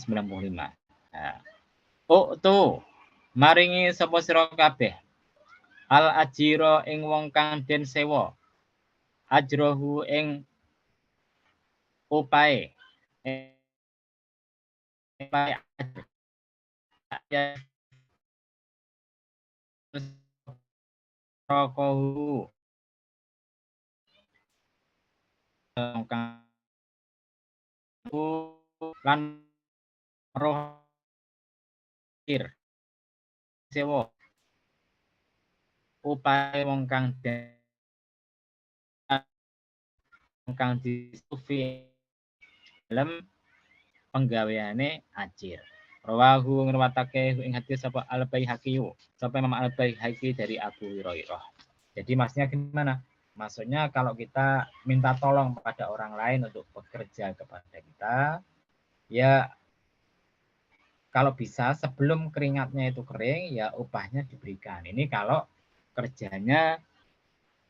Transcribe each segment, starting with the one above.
95. Nah, tu maringi sapa sira kabeh al ajira ing wong kang den sewa ajrohu ing upae rokohu kang lan rohir sewa upae wong kang disufi dalam penggaweane ajir. Rawahu ngriwatake ing hadis sapa Al-Baihaqi, sapa Imam Al-Baihaqi dari Abu Hurairah. Jadi maksudnya gimana? Maksudnya kalau kita minta tolong kepada orang lain untuk bekerja kepada kita, ya kalau bisa sebelum keringatnya itu kering, ya upahnya diberikan. Ini kalau kerjanya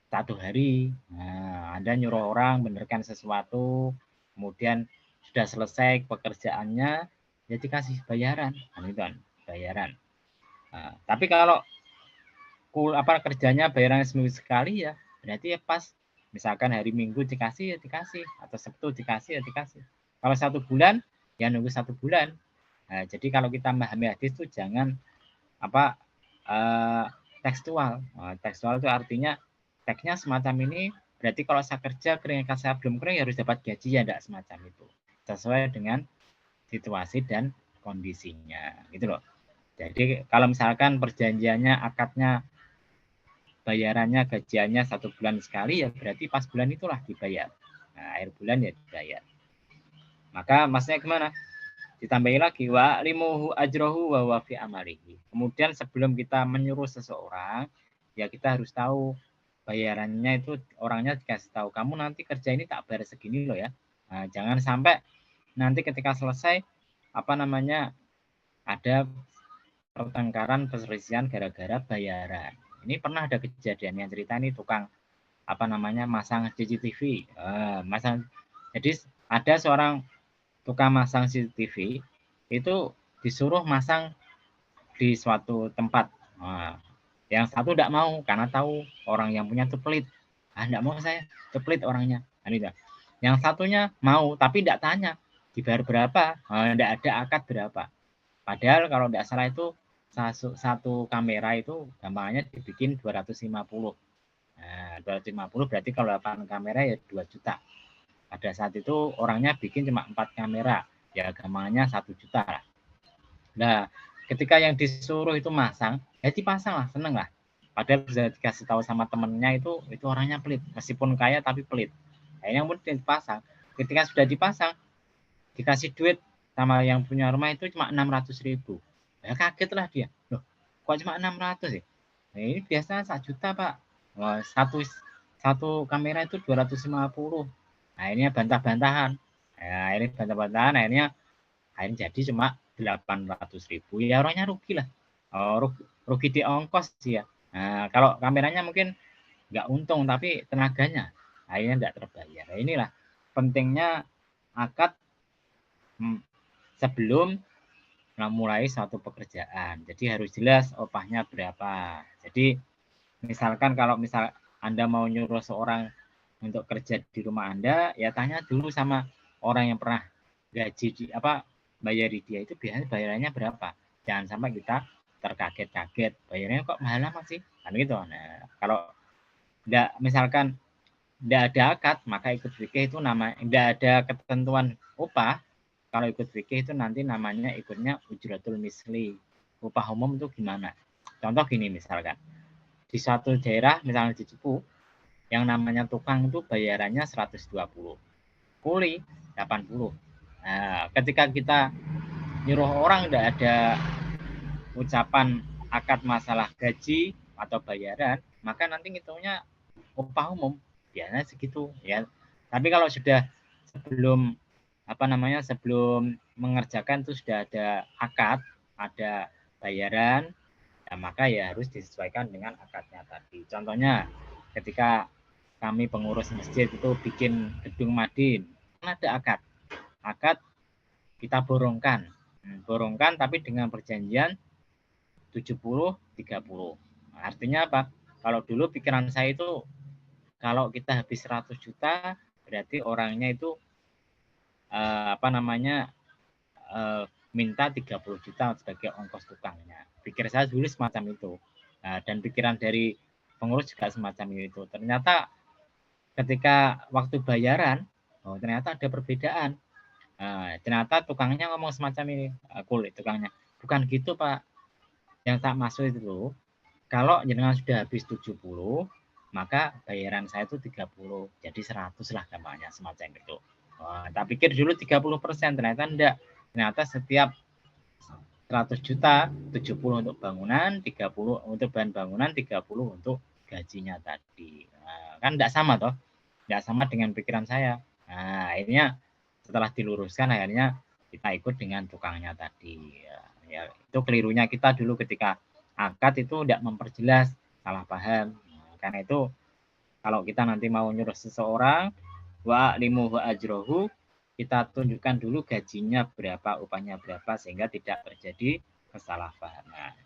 1 hari. Nah, Anda nyuruh orang benerkan sesuatu, kemudian sudah selesai pekerjaannya, ya dikasih bayaran, bayaran. Nah, tapi kalau kerjanya bayarannya seminggu sekali ya, berarti ya pas misalkan hari Minggu dikasih ya dikasih, atau Sabtu dikasih ya dikasih. Kalau 1 bulan ya nunggu 1 bulan. Nah, jadi kalau kita memahami hadis itu jangan tekstual. Nah, tekstual itu artinya teksnya semacam ini, berarti kalau saya kerja keringat saya belum kering harus dapat gaji, ya enggak semacam itu. Sesuai dengan situasi dan kondisinya, gitu loh. Jadi kalau misalkan perjanjiannya akadnya bayarannya gajiannya 1 bulan sekali, ya berarti pas bulan itulah dibayar. Nah, akhir bulan ya dibayar. Maka maksudnya gimana? Ditambahi lagi wa limuhu ajrohu wa wafi amalihi. Kemudian sebelum kita menyuruh seseorang, ya kita harus tahu bayarannya itu, orangnya dikasih tahu, kamu nanti kerja ini tak bayar segini loh ya. Nah, jangan sampai nanti ketika selesai ada pertengkaran perselisihan gara-gara bayaran. Ini pernah ada kejadian yang cerita ini tukang masang CCTV. Jadi ada seorang tukang masang CCTV itu disuruh masang di suatu tempat. Yang satu tidak mau karena tahu orang yang punya itu pelit. Tidak mau saya, itu pelit orangnya. Yang satunya mau tapi tidak tanya dibayar berapa, tidak ada akad berapa. Padahal kalau tidak salah itu satu kamera itu gampangnya dibikin 250. Nah, 250 berarti kalau 8 kamera ya 2 juta. Pada saat itu orangnya bikin cuma 4 kamera, ya gampangnya 1 juta lah. Nah, ketika yang disuruh itu masang, ya dipasang lah, seneng lah. Padahal sudah dikasih tahu sama temennya itu orangnya pelit, meskipun kaya tapi pelit. Akhirnya pun dipasang. Ketika sudah dipasang, dikasih duit sama yang punya rumah itu cuma 600.000. Ya kaget lah dia. Loh, kok cuma 600 ya? Nah, ini biasanya 1 juta, Pak. Wah, satu kamera itu 250. Akhirnya bantah-bantahan. Akhirnya jadi cuma 800.000. Ya orangnya rugi lah. Rugi di ongkos sih ya. Nah, kalau kameranya mungkin nggak untung, tapi tenaganya akhirnya nggak terbayar. Nah, inilah pentingnya akad sebelum mulai suatu pekerjaan. Jadi harus jelas upahnya berapa. Jadi misalkan kalau Anda mau nyuruh seorang untuk kerja di rumah Anda, ya tanya dulu sama orang yang pernah bayari dia itu biasanya bayarannya berapa. Jangan sampai kita terkaget-kaget, bayarnya kok mahal amat sih, kan gitu. Nah, kalau misalkan tidak ada akad, maka ikut fikih itu tidak ada ketentuan upah. Kalau ikut fikih itu nanti namanya ikutnya ujratul misli. Upah umum itu gimana? Contoh gini misalkan, di suatu daerah misalnya di Cepu, yang namanya tukang itu bayarannya 120, kuli 80. Nah, ketika kita nyuruh orang tidak ada ucapan akad masalah gaji atau bayaran, maka nanti ngitungnya upah umum biasanya segitu ya. Tapi kalau sudah sebelum sebelum mengerjakan itu sudah ada akad, ada bayaran, ya maka ya harus disesuaikan dengan akadnya tadi. Contohnya ketika kami pengurus masjid itu bikin gedung madin, kan ada akad kita borongkan. Borongkan tapi dengan perjanjian 70-30. Artinya apa? Kalau dulu pikiran saya itu kalau kita habis 100 juta berarti orangnya itu minta 30 juta sebagai ongkos tukangnya. Pikir saya dulu semacam itu. Dan pikiran dari pengurus juga semacam itu. Ternyata ketika waktu bayaran, ternyata ada perbedaan. Ternyata tukangnya ngomong semacam ini, kulit tukangnya. Bukan gitu Pak. Yang tak masuk itu kalau jenengan sudah habis 70, maka bayaran saya itu 30, jadi 100 lah gampangnya semacam itu. Tak pikir dulu 30%, ternyata enggak. Ternyata setiap 100 juta, 70 untuk bangunan, 30 untuk bahan bangunan, 30 untuk gajinya tadi. Kan enggak sama toh? Enggak sama dengan pikiran saya. Akhirnya setelah diluruskan akhirnya kita ikut dengan tukangnya tadi. Ya, itu kelirunya kita dulu ketika akad itu tidak memperjelas, salah paham. Karena itu kalau kita nanti mau nyuruh seseorang wa limu wa ajrohu, kita tunjukkan dulu gajinya berapa, upahnya berapa sehingga tidak terjadi kesalahpahaman.